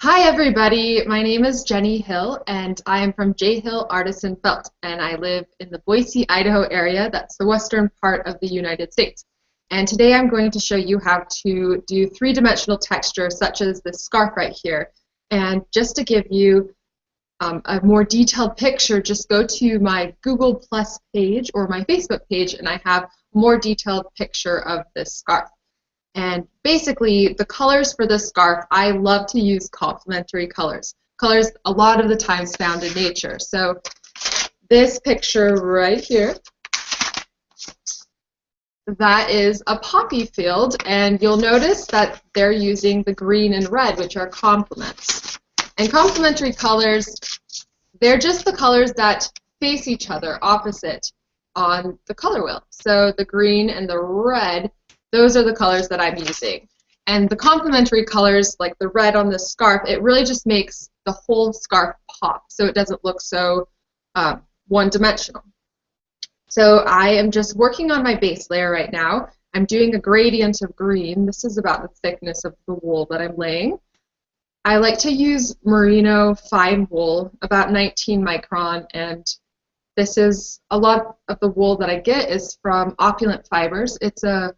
Hi everybody, my name is Jenny Hill and I am from J. Hill Artisan Felt and I live in the Boise, Idaho area. That's the western part of the United States. And today I'm going to show you how to do three-dimensional texture such as this scarf right here. And just to give you a more detailed picture, just go to my Google Plus page or my Facebook page and I have a more detailed picture of this scarf. And basically, the colors for this scarf, I love to use complementary colors. Colors a lot of the times found in nature. So this picture right here, that is a poppy field, and you'll notice that they're using the green and red, which are complements. And complementary colors, they're just the colors that face each other opposite on the color wheel. So the green and the red, those are the colors that I'm using. And the complementary colors, like the red on this scarf, it really just makes the whole scarf pop, so it doesn't look so one-dimensional. So I am just working on my base layer right now. I'm doing a gradient of green. This is about the thickness of the wool that I'm laying. I like to use merino fine wool, about 19 micron, and this is a lot of the wool that I get is from Opulent Fibers. It's a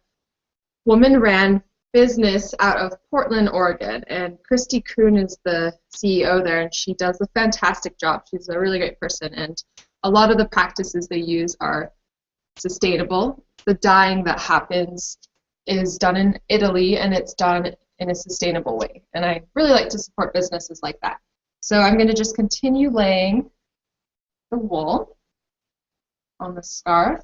woman-ran business out of Portland, Oregon, and Christy Kuhn is the CEO there, and she does a fantastic job. She's a really great person, and a lot of the practices they use are sustainable. The dyeing that happens is done in Italy, and it's done in a sustainable way, and I really like to support businesses like that. So I'm going to just continue laying the wool on the scarf.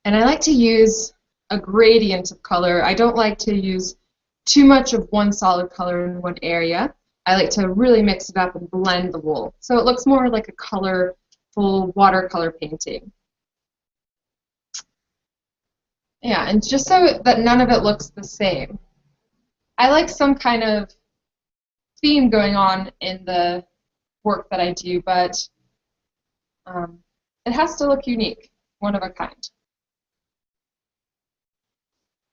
And I like to use a gradient of color. I don't like to use too much of one solid color in one area. I like to really mix it up and blend the wool, so it looks more like a colorful watercolor painting. Yeah, and just so that none of it looks the same. I like some kind of theme going on in the work that I do, but it has to look unique, one of a kind.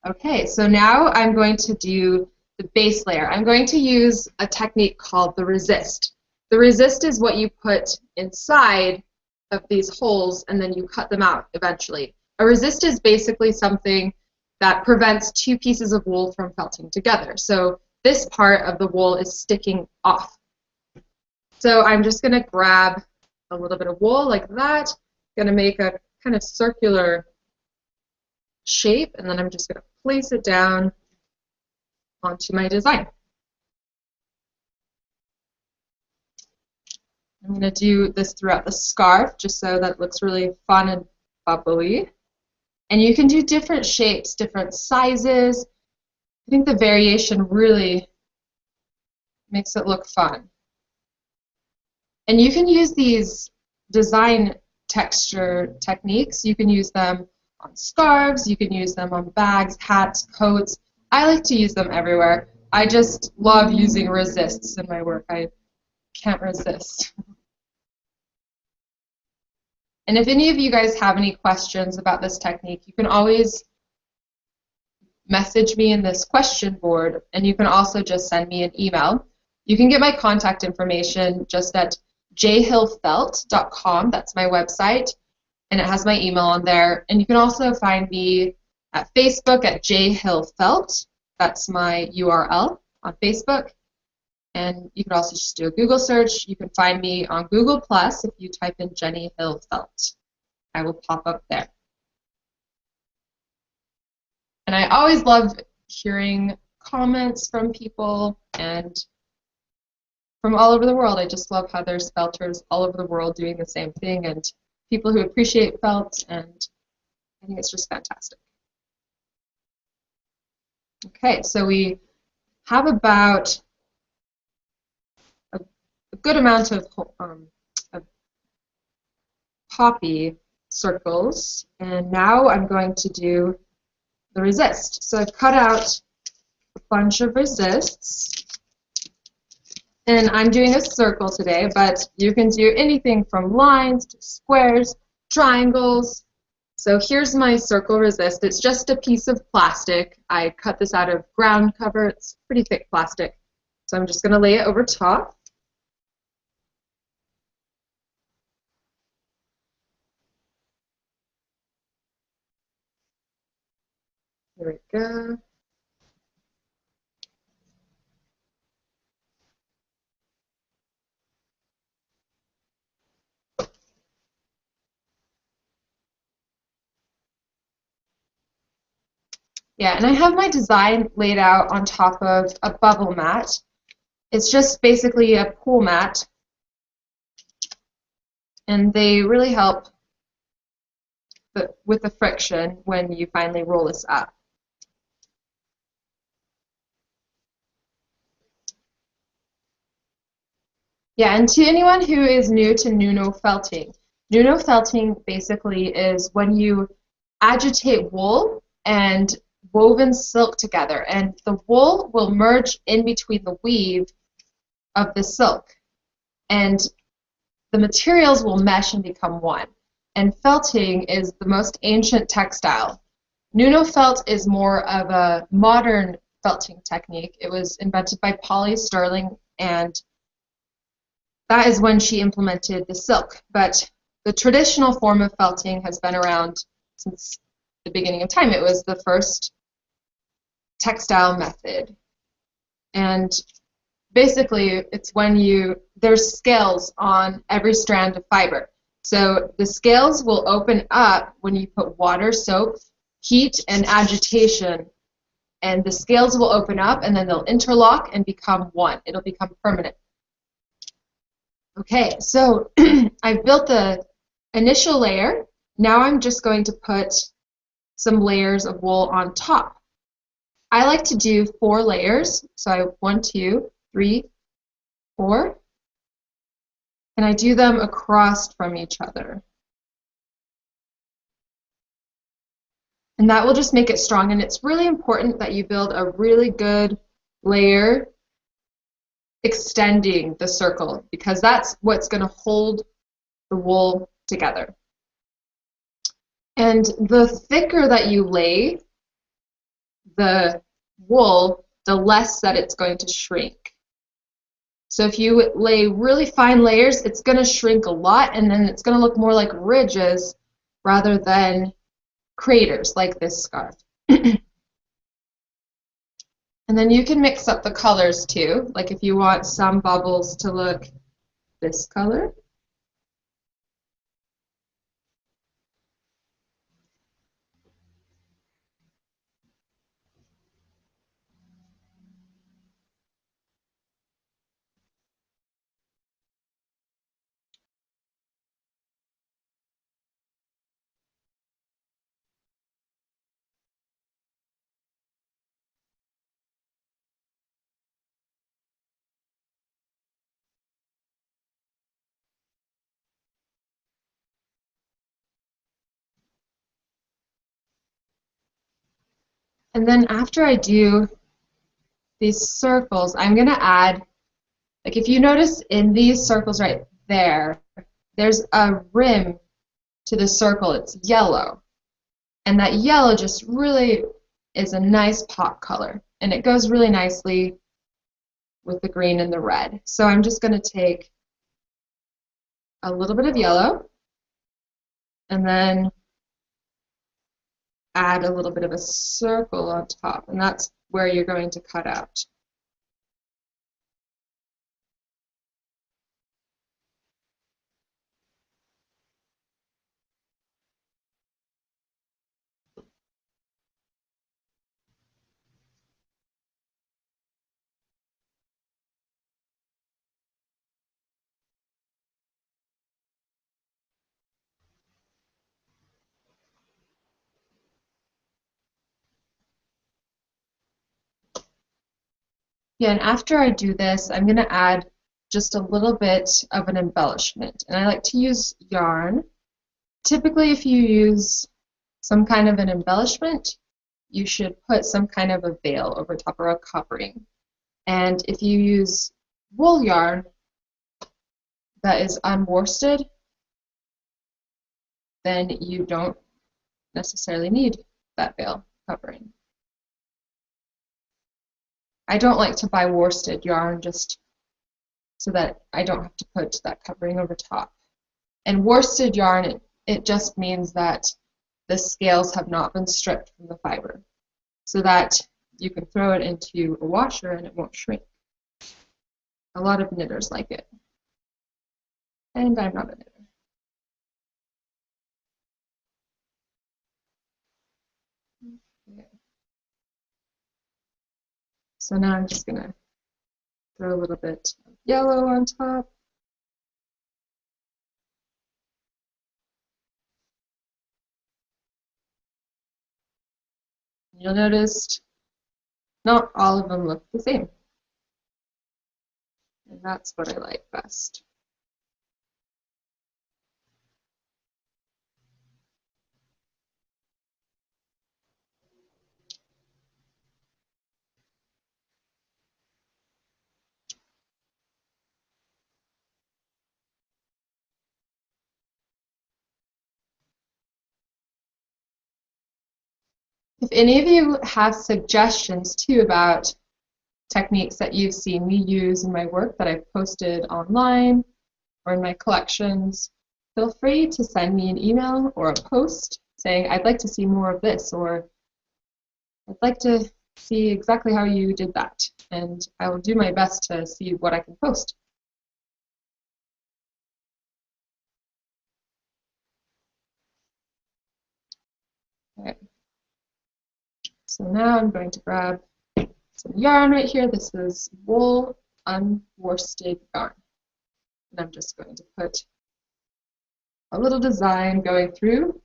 Okay, so now I'm going to do the base layer. I'm going to use a technique called the resist. The resist is what you put inside of these holes and then you cut them out eventually. A resist is basically something that prevents two pieces of wool from felting together. So this part of the wool is sticking off. So I'm just going to grab a little bit of wool like that, going to make a kind of circular shape, and then I'm just going to place it down onto my design. I'm going to do this throughout the scarf just so that it looks really fun and bubbly. And you can do different shapes, different sizes. I think the variation really makes it look fun. And you can use these design texture techniques. You can use them on scarves, you can use them on bags, hats, coats. I like to use them everywhere. I just love using resists in my work. I can't resist. And if any of you guys have any questions about this technique, you can always message me in this question board, and you can also just send me an email. You can get my contact information just at jhillfelt.com. That's my website, and it has my email on there. And you can also find me at Facebook at jhillfelt. That's my URL on Facebook. And you can also just do a Google search. You can find me on Google Plus if you type in Jenny Hill Felt. I will pop up there. And I always love hearing comments from people and from all over the world. I just love how there's felters all over the world doing the same thing, and people who appreciate felt, and I think it's just fantastic. Okay, so we have about a good amount of poppy circles, and now I'm going to do the resist. So I've cut out a bunch of resists, And I'm doing a circle today, but you can do anything from lines to squares, triangles. So here's my circle resist. It's just a piece of plastic. I cut this out of ground cover. It's pretty thick plastic. So I'm just going to lay it over top. There we go. Yeah, and I have my design laid out on top of a bubble mat. It's just basically a pool mat, and they really help with the friction when you finally roll this up. Yeah, and to anyone who is new to Nuno felting basically is when you agitate wool and woven silk together, and the wool will merge in between the weave of the silk, and the materials will mesh and become one. And felting is the most ancient textile. Nuno felt is more of a modern felting technique. It was invented by Polly Sterling, and that is when she implemented the silk. But the traditional form of felting has been around since the beginning of time. It was the first textile method. And basically, it's when there's scales on every strand of fiber. So the scales will open up when you put water, soap, heat, and agitation. And the scales will open up, and then they'll interlock and become one. It'll become permanent. Okay, so I've built the initial layer. Now I'm just going to put some layers of wool on top. I like to do 4 layers. So I have 1, 2, 3, 4. And I do them across from each other. And that will just make it strong. And it's really important that you build a really good layer extending the circle, because that's what's going to hold the wool together. And the thicker that you lay the wool, the less that it's going to shrink. So if you lay really fine layers, it's going to shrink a lot, and then it's going to look more like ridges rather than craters like this scarf. And then you can mix up the colors too. Like if you want some bubbles to look this color. And then after I do these circles, I'm going to add, like if you notice in these circles right there, there's a rim to the circle. It's yellow. And that yellow just really is a nice pop color. And it goes really nicely with the green and the red. So I'm just going to take a little bit of yellow and then add a little bit of a circle on top, and that's where you're going to cut out. Yeah, and after I do this, I'm going to add just a little bit of an embellishment. And I like to use yarn. Typically, if you use some kind of an embellishment, you should put some kind of a veil over top or a covering. And if you use wool yarn that is unworsted, then you don't necessarily need that veil covering. I don't like to buy worsted yarn just so that I don't have to put that covering over top. And worsted yarn, it just means that the scales have not been stripped from the fiber, so that you can throw it into a washer and it won't shrink. A lot of knitters like it. And I'm not a knitter. Okay. So now I'm just going to throw a little bit of yellow on top. You'll notice not all of them look the same. And that's what I like best. If any of you have suggestions too about techniques that you've seen me use in my work that I've posted online or in my collections, feel free to send me an email or a post saying, I'd like to see more of this, or I'd like to see exactly how you did that. And I will do my best to see what I can post. Okay. So now I'm going to grab some yarn right here. This is wool unworsted yarn. And I'm just going to put a little design going through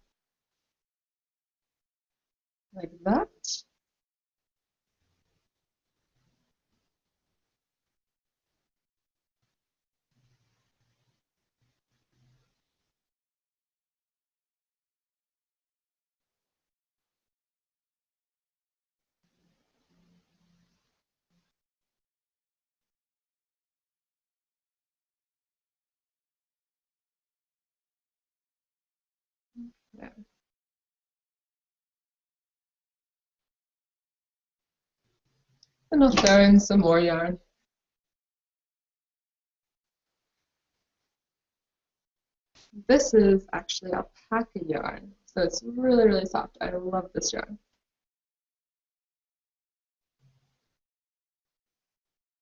like that. Yeah. And I'll throw in some more yarn. This is actually alpaca yarn, so it's really, really soft. I love this yarn.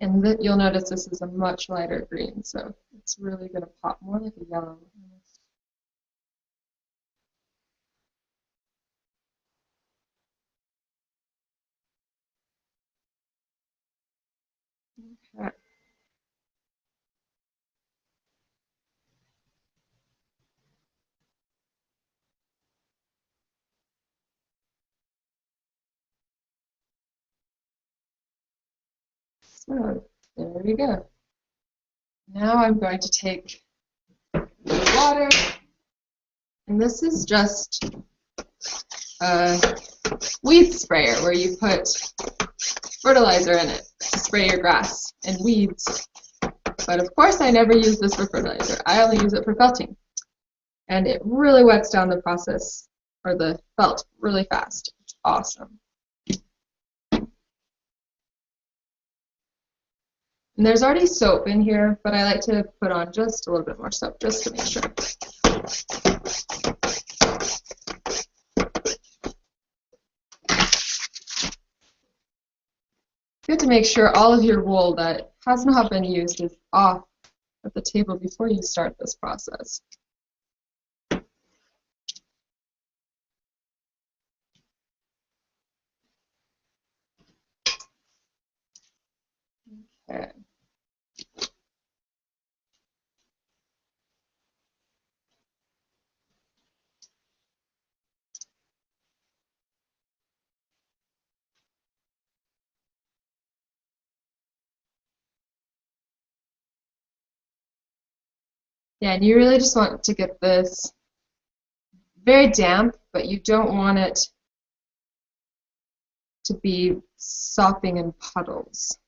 And you'll notice this is a much lighter green, so it's really going to pop more like a yellow. Okay. So there we go. Now I'm going to take the water, and this is just a weed sprayer where you put fertilizer in it to spray your grass and weeds. But of course I never use this for fertilizer. I only use it for felting. And it really wets down the process, or the felt, really fast. It's awesome. And there's already soap in here, but I like to put on just a little bit more soap just to make sure. You have to make sure all of your wool that has not been used is off at the table before you start this process. Okay. Yeah, and you really just want to get this very damp, but you don't want it to be sopping in puddles.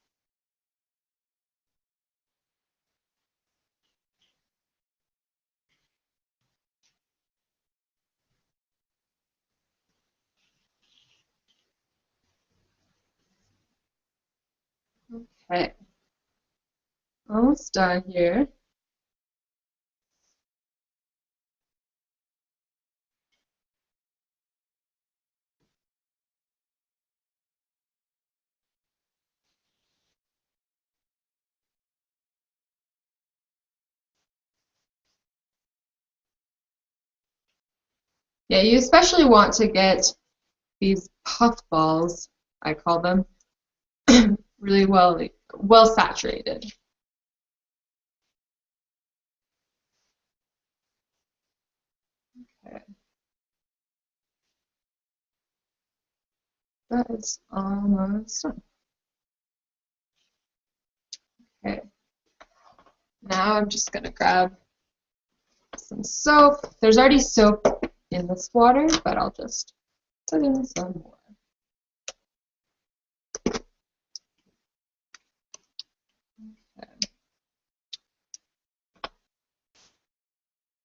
Okay, almost done here. Yeah, you especially want to get these puff balls, I call them, really well saturated. Okay. That is almost done. Okay. Now I'm just going to grab some soap. There's already soap in this water, but I'll just put in some more. Okay.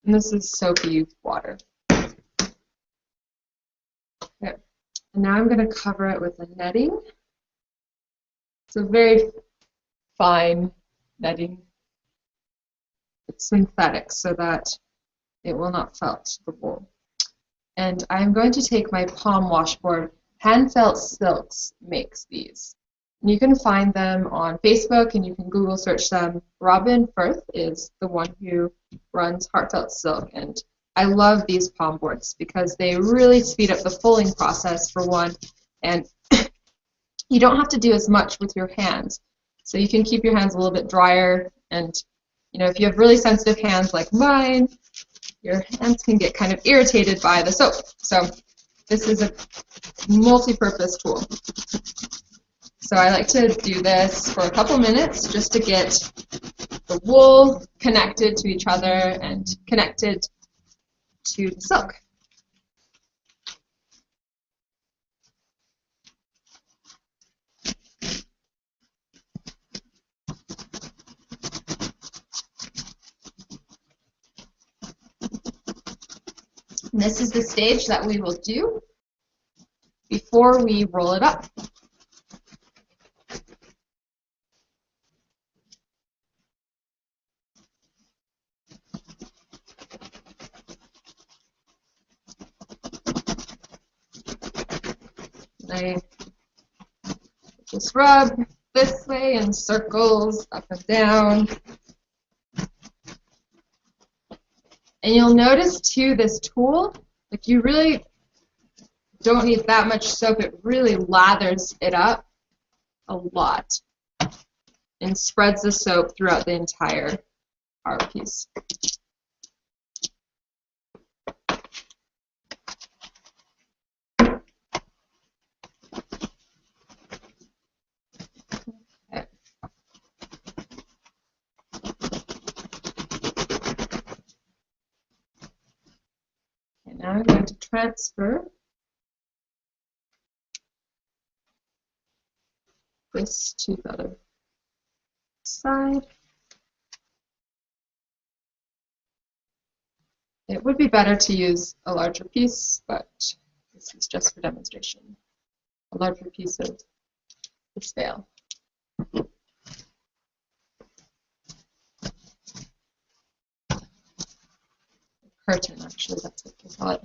And this is soapy water. Okay. And now I'm going to cover it with a netting. It's a very fine netting. It's synthetic so that it will not felt the wool. And I'm going to take my palm washboard. Hand Felt Silks makes these. And you can find them on Facebook and you can Google search them. Robin Firth is the one who runs Heartfelt Silk, and I love these palm boards because they really speed up the fulling process for one, and you don't have to do as much with your hands. So you can keep your hands a little bit drier, and if you have really sensitive hands like mine, your hands can get kind of irritated by the soap. So this is a multi-purpose tool. So I like to do this for a couple minutes just to get the wool connected to each other and connected to the silk. And this is the stage that we will do before we roll it up. I just rub this way in circles, up and down. And you'll notice too, this tool, like you really don't need that much soap. It really lathers it up a lot and spreads the soap throughout the entire art piece. Now I'm going to transfer this to the other side. It would be better to use a larger piece, but this is just for demonstration. A larger piece of this veil. Curtain, actually, that's what they call it.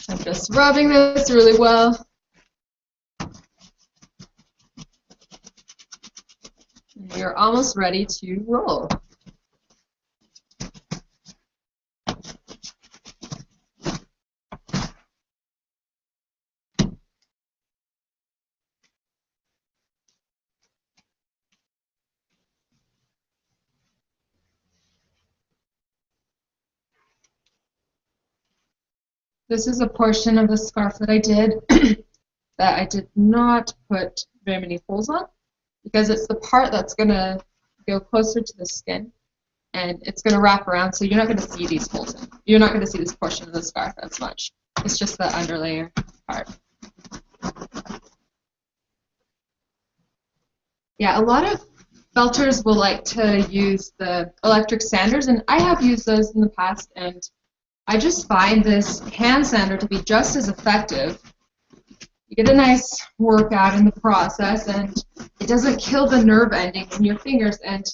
I'm just rubbing this really well. And we are almost ready to roll. This is a portion of the scarf that I did that I did not put very many holes on because it's the part that's going to go closer to the skin. and it's going to wrap around, so you're not going to see these holes. You're not going to see this portion of the scarf as much. It's just the underlayer part. Yeah, a lot of felters will like to use the electric sanders, and I have used those in the past, and I just find this hand sander to be just as effective. You get a nice workout in the process, and it doesn't kill the nerve endings in your fingers. And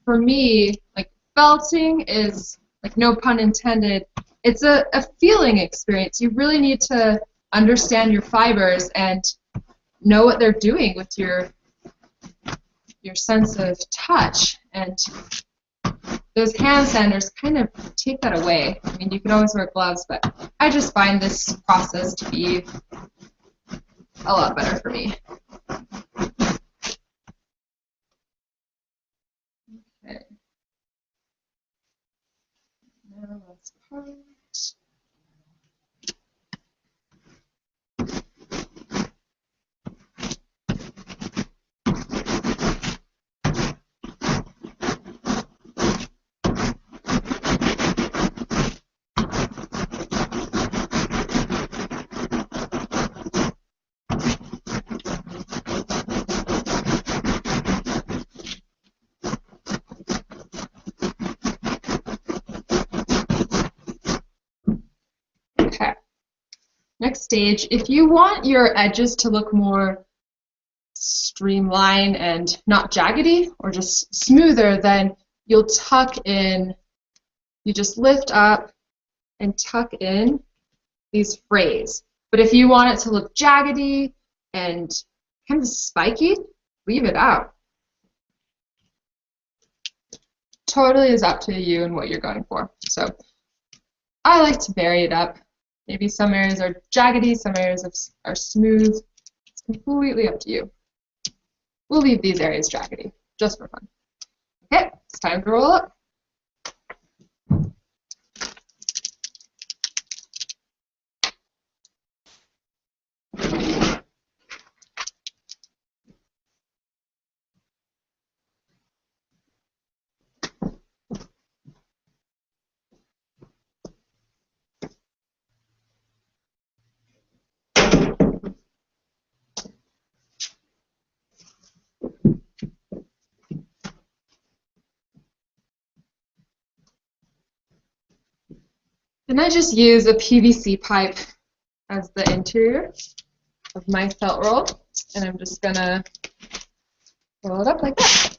for me, like, felting is, like, no pun intended, it's a feeling experience. You really need to understand your fibers and know what they're doing with your sense of touch. And those hand sanders kind of take that away. I mean, you can always wear gloves, but I just find this process to be a lot better for me. Okay. Now let's part. Okay. Next stage, if you want your edges to look more streamlined and not jaggedy or just smoother, then you'll tuck in, you just lift up and tuck in these frays. But if you want it to look jaggedy and kind of spiky, leave it out. Totally is up to you and what you're going for. So I like to vary it up. Maybe some areas are jaggedy, some areas are smooth. It's completely up to you. We'll leave these areas jaggedy, just for fun. Okay, it's time to roll up. And I just use a PVC pipe as the interior of my felt roll, and I'm just going to roll it up like that.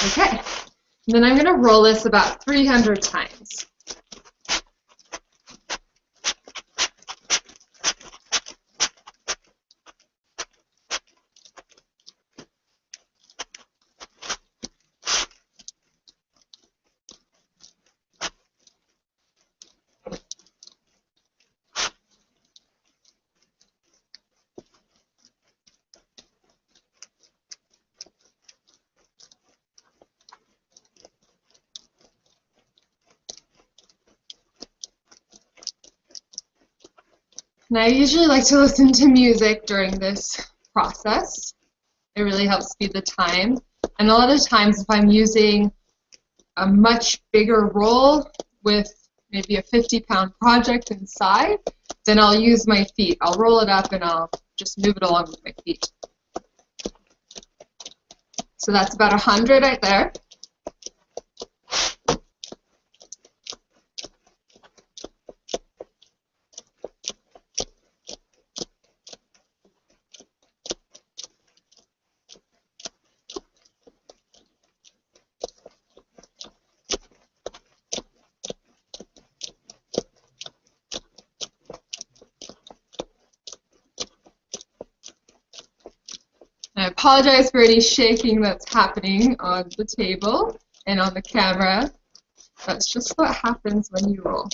Okay, and then I'm going to roll this about 300 times. And I usually like to listen to music during this process. It really helps speed the time. And a lot of times if I'm using a much bigger roll with maybe a 50-pound project inside, then I'll use my feet. I'll roll it up and I'll just move it along with my feet. So that's about 100 right there. I apologize for any shaking that's happening on the table and on the camera. That's just what happens when you roll.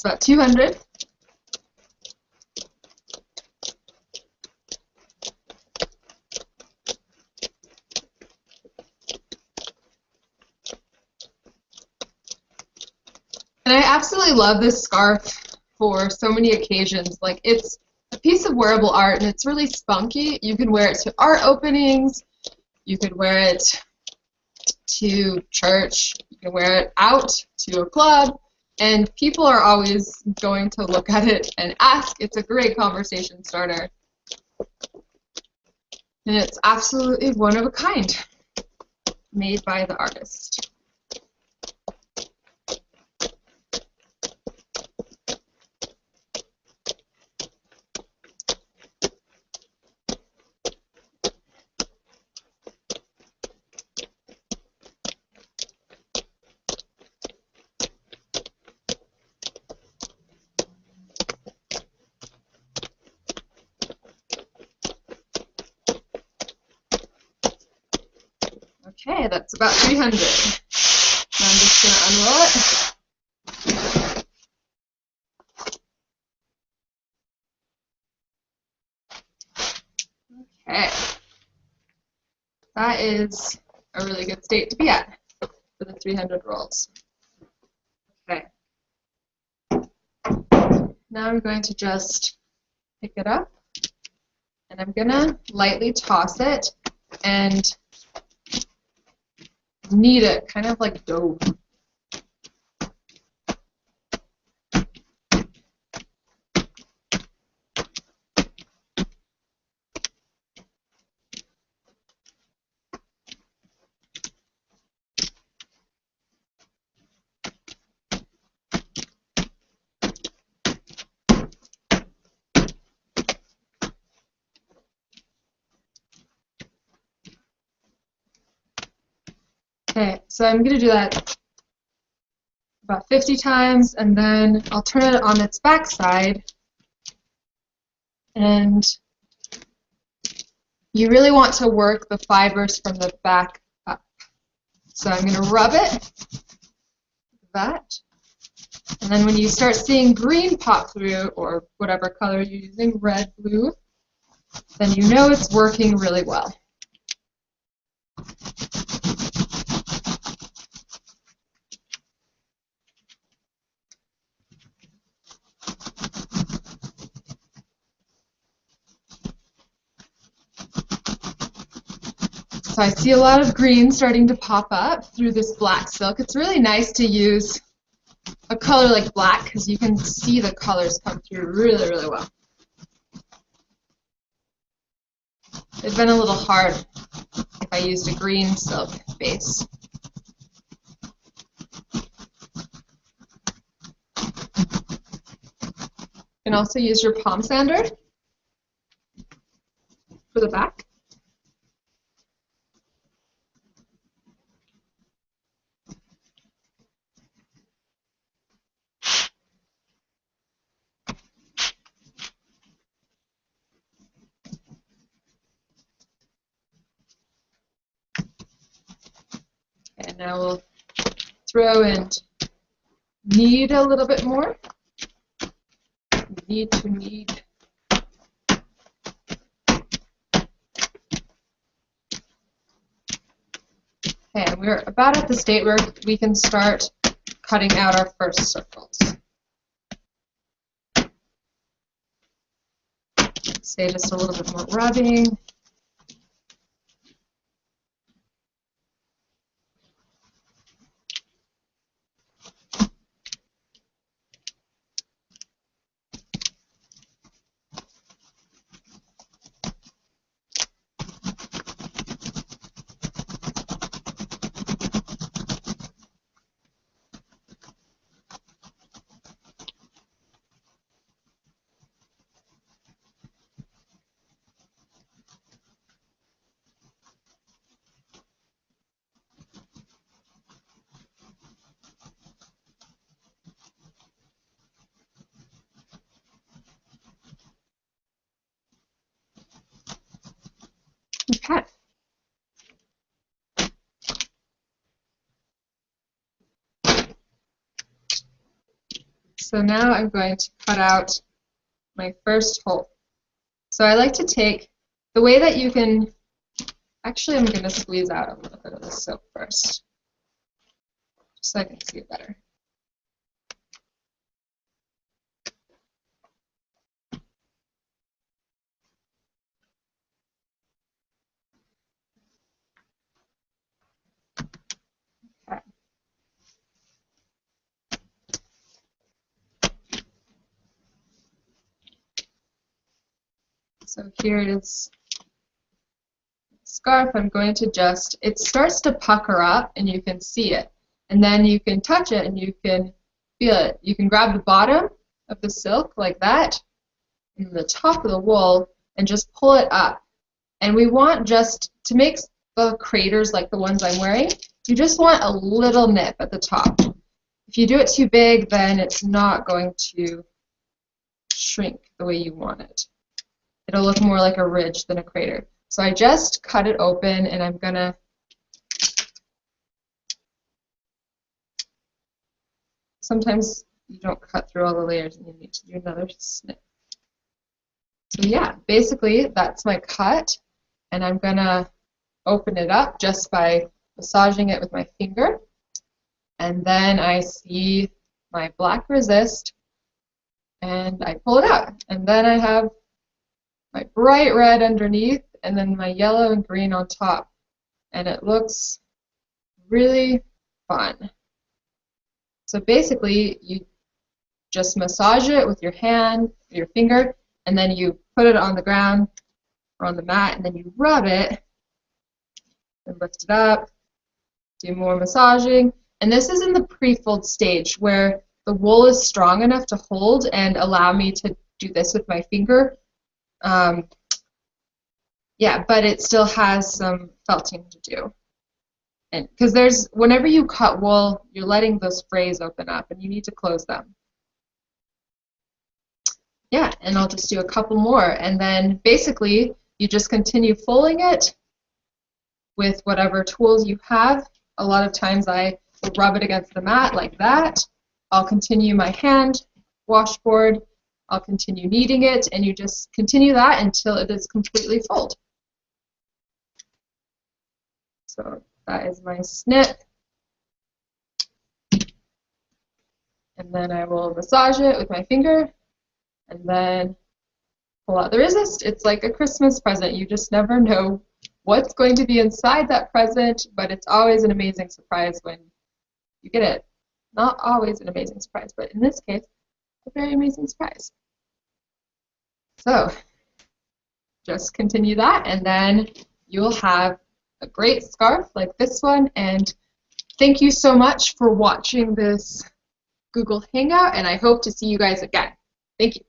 That's about 200. And I absolutely love this scarf for so many occasions. Like, it's a piece of wearable art and it's really spunky. You can wear it to art openings, you could wear it to church, you can wear it out to a club, and people are always going to look at it and ask. It's a great conversation starter. And it's absolutely one of a kind, made by the artist. Okay, that's about 300. Now I'm just going to unroll it. Okay. That is a really good state to be at for the 300 rolls. Okay. Now I'm going to just pick it up, and I'm going to lightly toss it and knead it, kind of like dough. Okay, so I'm going to do that about 50 times, and then I'll turn it on its back side, and you really want to work the fibers from the back up. So I'm going to rub it, like that, and then when you start seeing green pop through, or whatever color you're using, red, blue, then you know it's working really well. So I see a lot of green starting to pop up through this black silk. It's really nice to use a color like black because you can see the colors come through really, really well. It'd been a little hard if I used a green silk base. You can also use your palm sander for the back. And now we'll throw and knead a little bit more. Need to knead. Okay, and we're about at the state where we can start cutting out our first circles. Say just a little bit more rubbing. So now I'm going to cut out my first hole. So I like to take the way that you can, actually I'm going to squeeze out a little bit of the silk first, just so I can see it better. Okay. So here it is. Scarf, I'm going to just, it starts to pucker up and you can see it. And then you can touch it and you can feel it. You can grab the bottom of the silk like that and the top of the wool and just pull it up. And we want just to make the craters like the ones I'm wearing, you just want a little nip at the top. If you do it too big, then it's not going to shrink the way you want it. It'll look more like a ridge than a crater. So I just cut it open and I'm going to sometimes you don't cut through all the layers and you need to do another snip. So yeah, basically that's my cut, and I'm going to open it up just by massaging it with my finger, and then I see my black resist and I pull it out, and then I have my bright red underneath and then my yellow and green on top, and it looks really fun. So basically you just massage it with your hand or your finger, and then you put it on the ground or on the mat, and then you rub it and lift it up, do more massaging. And this is in the pre-fold stage where the wool is strong enough to hold and allow me to do this with my finger. Yeah, but it still has some felting to do. And because whenever you cut wool, you're letting those frays open up and you need to close them. Yeah, and I'll just do a couple more, and then basically you just continue folding it with whatever tools you have. A lot of times I will rub it against the mat like that. I'll continue my hand washboard. I'll continue kneading it, and you just continue that until it is completely full. So that is my snip. And then I will massage it with my finger and then pull out the resist. It's like a Christmas present. You just never know what's going to be inside that present, but it's always an amazing surprise when you get it. Not always an amazing surprise, but in this case, a very amazing surprise. So just continue that, and then you'll have a great scarf like this one. And thank you so much for watching this Google Hangout, and I hope to see you guys again. Thank you.